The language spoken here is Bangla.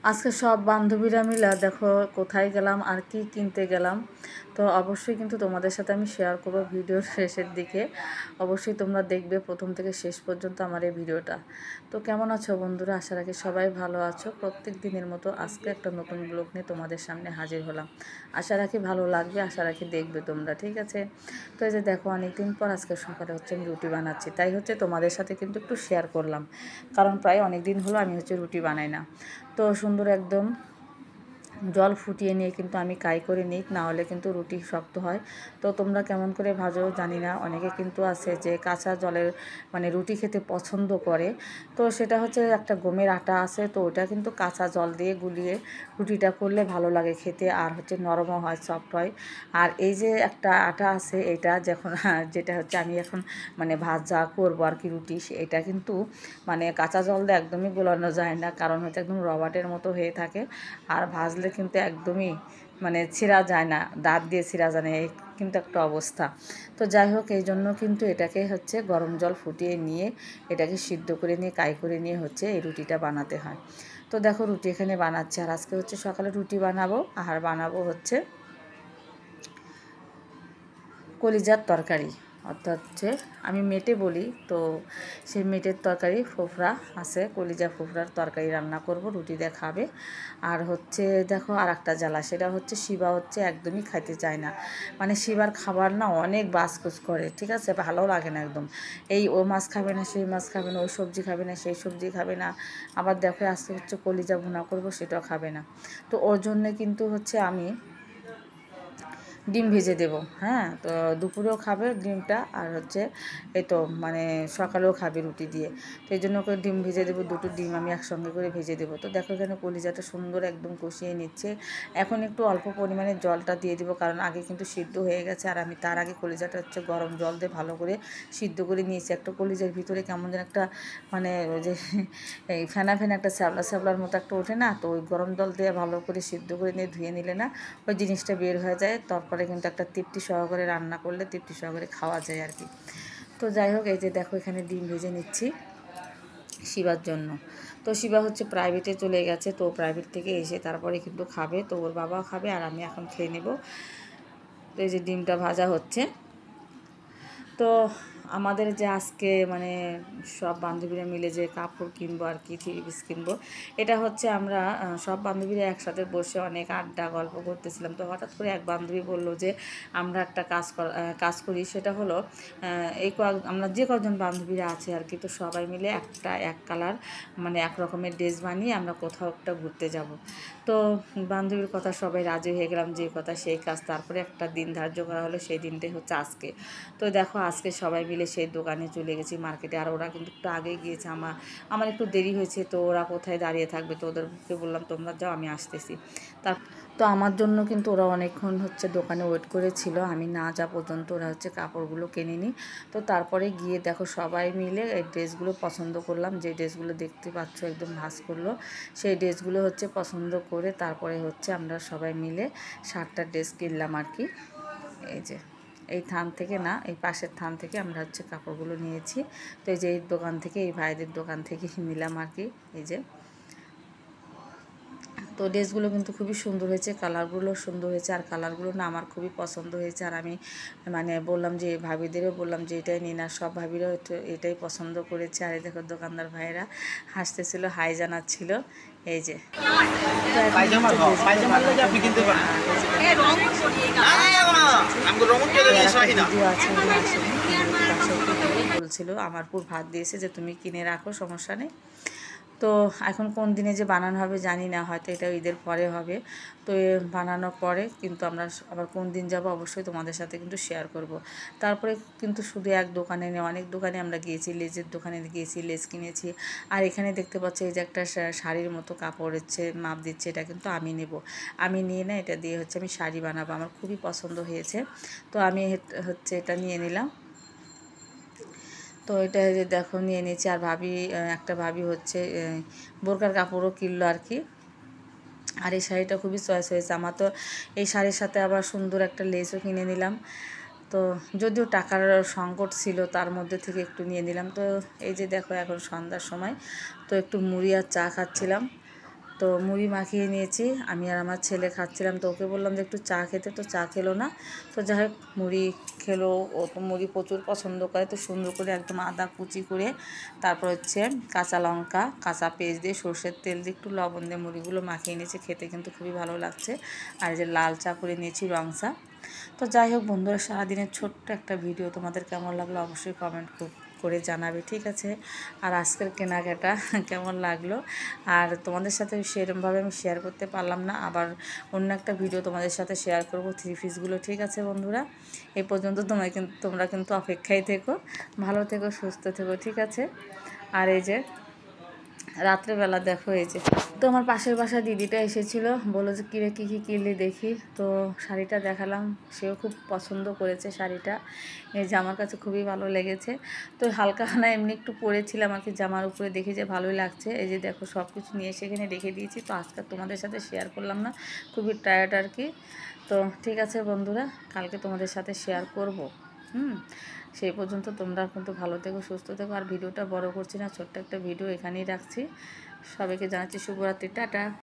আজকে সব বান্ধবীরা মিলে দেখো কোথায় গেলাম আর কি কিনতে গেলাম। তো অবশ্যই কিন্তু তোমাদের সাথে আমি শেয়ার করব ভিডিওর শেষের দিকে। অবশ্যই তোমরা দেখবে প্রথম থেকে শেষ পর্যন্ত আমার এই ভিডিওটা। তো কেমন আছো বন্ধুরা? আশা রাখি সবাই ভালো আছো। প্রত্যেক দিনের মতো আজকে একটা নতুন ব্লগ নিয়ে তোমাদের সামনে হাজির হলাম। আশা রাখি ভালো লাগবে, আশা রাখি দেখবে তোমরা, ঠিক আছে? তো এই যে দেখো অনেকদিন পর আজকে সকালে হচ্ছে আমি রুটি বানাচ্ছি, তাই হচ্ছে তোমাদের সাথে কিন্তু একটু শেয়ার করলাম, কারণ প্রায় অনেক দিন হলো আমি হচ্ছে রুটি বানাই না। তো সুন্দর একদম জল ফুটিয়ে নিয়ে কিন্তু আমি কাই করে নিই, না হলে কিন্তু রুটি শক্ত হয়। তো তোমরা কেমন করে ভাজো জানি না, অনেকে কিন্তু আছে যে কাঁচা জলের মানে রুটি খেতে পছন্দ করে। তো সেটা হচ্ছে একটা গমের আটা আছে, তো ওটা কিন্তু কাঁচা জল দিয়ে গুলিয়ে রুটিটা করলে ভালো লাগে খেতে, আর হচ্ছে নরমও হয়, সফট হয়। আর এই যে একটা আটা আছে, এটা যখন যেটা হচ্ছে আমি এখন মানে ভাজা করবো আর কি রুটি, এটা কিন্তু মানে কাঁচা জল দিয়ে একদমই গোলানো যায় না, কারণ হচ্ছে একদম রবারের মতো হয়ে থাকে। আর ভাজলে কিন্তু একদমই মানে ছিঁড়া যায় না, দাঁত দিয়ে ছিঁড়া যায় না, এই কিন্তু একটা অবস্থা। তো যাই হোক, এই জন্য কিন্তু এটাকে হচ্ছে গরম জল ফুটিয়ে নিয়ে এটাকে সিদ্ধ করে নিয়ে কাই করে নিয়ে হচ্ছে এই রুটিটা বানাতে হয়। তো দেখো রুটি এখানে বানাচ্ছে, আর আজকে হচ্ছে সকালে রুটি বানাবো, আর বানাবো হচ্ছে কলিজার তরকারি, অর্থাৎ হচ্ছে আমি মেটে বলি, তো সেই মেটের তরকারি ফোফরা আছে, কলিজা ফোফরার তরকারি রান্না করব, রুটি দিয়ে খাবে। আর হচ্ছে দেখো আর একটা জ্বালা, সেটা হচ্ছে শিবা হচ্ছে একদমই খাইতে চায় না, মানে শিবার খাবার না অনেক বাসকুস করে, ঠিক আছে, ভালো লাগে না একদম। এই ও মাছ খাবে না, সেই মাছ খাবে না, ওই সবজি খাবে না, সেই সবজি খাবে না। আবার দেখো আজকে হচ্ছে কলিজা ভুনা করব, সেটাও খাবে না। তো ওর জন্যে কিন্তু হচ্ছে আমি ডিম ভেজে দেবো, হ্যাঁ। তো দুপুরেও খাবে ডিমটা, আর হচ্ছে এই তো মানে সকালেও খাবে রুটি দিয়ে। তো এই জন্য করে ডিম ভেজে দেবো, দুটো ডিম আমি একসঙ্গে করে ভেজে দেবো। তো দেখো এখানে কলিজাটা সুন্দর একদম কষিয়ে নিচ্ছে। এখন একটু অল্প পরিমাণে জলটা দিয়ে দেবো, কারণ আগে কিন্তু সিদ্ধ হয়ে গেছে, আর আমি তার আগে কলিজাটা হচ্ছে গরম জল দিয়ে ভালো করে সিদ্ধ করে নিয়েছি। একটা কলিজার ভিতরে কেমন যেন একটা মানে ওই যে এই ফেনা ফেনা একটা শ্যাবলা শ্যাবলার মতো একটা ওঠে না, তো ওই গরম জল দিয়ে ভালো করে সিদ্ধ করে নিয়ে ধুয়ে নিলে না ওই জিনিসটা বের হয়ে যায়, তারপরে কিন্তু একটা তৃপ্তি সহকারে রান্না করলে তৃপ্তি সহকারে খাওয়া যায় আর কি। তো যাই হোক, এই যে দেখো এখানে ডিম ভেজে নিচ্ছি শিবার জন্য। তো শিবা হচ্ছে প্রাইভেটে চলে গেছে, তো প্রাইভেট থেকে এসে তারপরে কিন্তু খাবে, তো ওর বাবাও খাবে আর আমি এখন খেয়ে নেব। তো এই যে ডিমটা ভাজা হচ্ছে। তো আমাদের যে আজকে মানে সব বান্ধবীরা মিলে যে কাপড় কিনবো আর কি, থ্রি পিস কিনবো, এটা হচ্ছে আমরা সব বান্ধবীরা একসাথে বসে অনেক আড্ডা গল্প করতেছিলাম। তো হঠাৎ করে এক বান্ধবী বললো যে আমরা একটা কাজ করি, সেটা হলো আমরা যে কজন বান্ধবীরা আছে আর কি, তো সবাই মিলে একটা এক কালার মানে এক রকমের ড্রেস বানিয়ে আমরা কোথাও একটা ঘুরতে যাব। তো বান্ধবীর কথা সবাই রাজি হয়ে গেলাম, যে কথা সেই কাজ। তারপরে একটা দিন ধার্য করা হলো, সেই দিনটাই হচ্ছে আজকে। তো দেখো আজকে সবাই মিলে সেই দোকানে চলে গেছি মার্কেটে, আর ওরা কিন্তু একটু আগে গিয়েছে, আমার একটু দেরি হয়েছে, তো ওরা কোথায় দাঁড়িয়ে থাকবে, তো ওদেরকে বললাম তোমরা যাও, আমি আসতেছি। তার তো আমার জন্য কিন্তু ওরা অনেকক্ষণ হচ্ছে দোকানে ওয়েট করেছিল, আমি না যা পর্যন্ত ওরা হচ্ছে কাপড়গুলো কিনে নিই। তো তারপরে গিয়ে দেখো সবাই মিলে এই ড্রেসগুলো পছন্দ করলাম, যে ড্রেসগুলো দেখতে পাচ্ছ একদম ভাঁজ করলো, সেই ড্রেসগুলো হচ্ছে পছন্দ করে তারপরে হচ্ছে আমরা সবাই মিলে 7টা ড্রেস কিনলাম আর কি। এই যে এই থান থেকে না, এই পাশের থান থেকে আমরা হচ্ছে কাপড়গুলো নিয়েছি। তো এই যে এই দোকান থেকে, এই ভাইদের দোকান থেকে নিলাম আর কি। এই যে তো ড্রেসগুলো কিন্তু খুবই সুন্দর হয়েছে, কালারগুলো সুন্দর হয়েছে, আর কালারগুলো না আমার খুবই পছন্দ হয়েছে। আর আমি মানে বললাম যে ভাবিদেরও বললাম যে এটাই নিন, আর সব ভাবিরাও এটাই পছন্দ করেছে। আর এই দেখো দোকানদার ভাইয়েরা হাসতেছিল, হাই জানাচ্ছিল। এই যে বলছিল আমার পুর ভাত দিয়েছে যে তুমি কিনে রাখো, সমস্যা নেই। তো এখন কোন দিনে যে বানানো হবে জানি না, হয়তো এটা ঈদের পরে হবে। তো বানানোর পরে কিন্তু আমরা আবার কোন দিন যাব অবশ্যই তোমাদের সাথে কিন্তু শেয়ার করব। তারপরে কিন্তু শুধু এক দোকানে নেই, অনেক দোকানে আমরা গিয়েছি, লেজের দোকানে গিয়েছি, লেজ কিনেছি। আর এখানে দেখতে পাচ্ছি এই যে একটা শাড়ির মতো কাপড় হচ্ছে মাপ দিচ্ছে, এটা কিন্তু আমি নেব। আমি নিয়ে না এটা দিয়ে হচ্ছে আমি শাড়ি বানাবো, আমার খুবই পছন্দ হয়েছে। তো আমি হচ্ছে এটা নিয়ে নিলাম। তো এটা যে দেখো নিয়ে নিয়েছি। আর একটা ভাবি হচ্ছে বোরকার কাপড়ও কিনলো আর কি। আর এই শাড়িটা খুবই চয়েস হয়েছে আমার। তো এই শাড়ির সাথে আবার সুন্দর একটা লেসও কিনে নিলাম। তো যদিও টাকার সংকট ছিল, তার মধ্যে থেকে একটু নিয়ে নিলাম। তো এই যে দেখো এখন সন্ধ্যার সময়, তো একটু মুড়ি আর চা খাচ্ছিলাম। তো মুড়ি মাখিয়ে নিয়েছি, আমি আর আমার ছেলে খাচ্ছিলাম। তো ওকে বললাম যে একটু চা খেতে, তো চা খেলো না। তো যাই হোক মুড়ি খেলো, ও তো মুড়ি প্রচুর পছন্দ করে। তো সুন্দর করে একদম আদা কুচি করে, তারপর হচ্ছে কাঁচা লঙ্কা, কাঁচা পেঁয়াজ দিয়ে, সর্ষের তেল দিয়ে, একটু লবণ দিয়ে মুড়িগুলো মাখিয়ে নিয়েছি। খেতে কিন্তু খুবই ভালো লাগছে। আর এই যে লাল চা করে নিয়েছি, রং চা। তো যাই হোক বন্ধুরা, সারাদিনের ছোট্ট একটা ভিডিও তোমাদের কেমন লাগলো অবশ্যই কমেন্ট করে জানাবে, ঠিক আছে। আর আজকের কেনাকাটা কেমন লাগলো, আর তোমাদের সাথে সেরকমভাবে আমি শেয়ার করতে পারলাম না, আবার অন্য একটা ভিডিও তোমাদের সাথে শেয়ার করব থ্রি পিসগুলো, ঠিক আছে বন্ধুরা। এই পর্যন্ত তোমরা কিন্তু অপেক্ষায় থেকো, ভালো থেকো, সুস্থ থেকো, ঠিক আছে। আর এই যে রাত্রেবেলা দেখো, এই যে তো আমার পাশের বাসার দিদিটা এসেছিল, বললো যে কিরে কী কী কিনলি দেখি। তো শাড়িটা দেখালাম, সেও খুব পছন্দ করেছে শাড়িটা। এই যে আমার কাছে খুবই ভালো লেগেছে। তো হালকা খানা এমনি একটু পরেছিলাম আর কি, জামার উপরে দেখি যে ভালোই লাগছে। এই যে দেখো সব কিছু নিয়ে সেখানে রেখে দিয়েছি। তো আজকে তোমাদের সাথে শেয়ার করলাম না, খুবই টায়ার্ড আর কি। তো ঠিক আছে বন্ধুরা, কালকে তোমাদের সাথে শেয়ার করব। সেই পর্যন্ত তোমরা কিন্তু ভালো থেকো, সুস্থ থেকো। আর ভিডিওটা বড় করছি না, ছোট্ট একটা ভিডিও এখানেই রাখছি। সবাইকে জানাচ্ছি শুভরাত্রি, টাটা।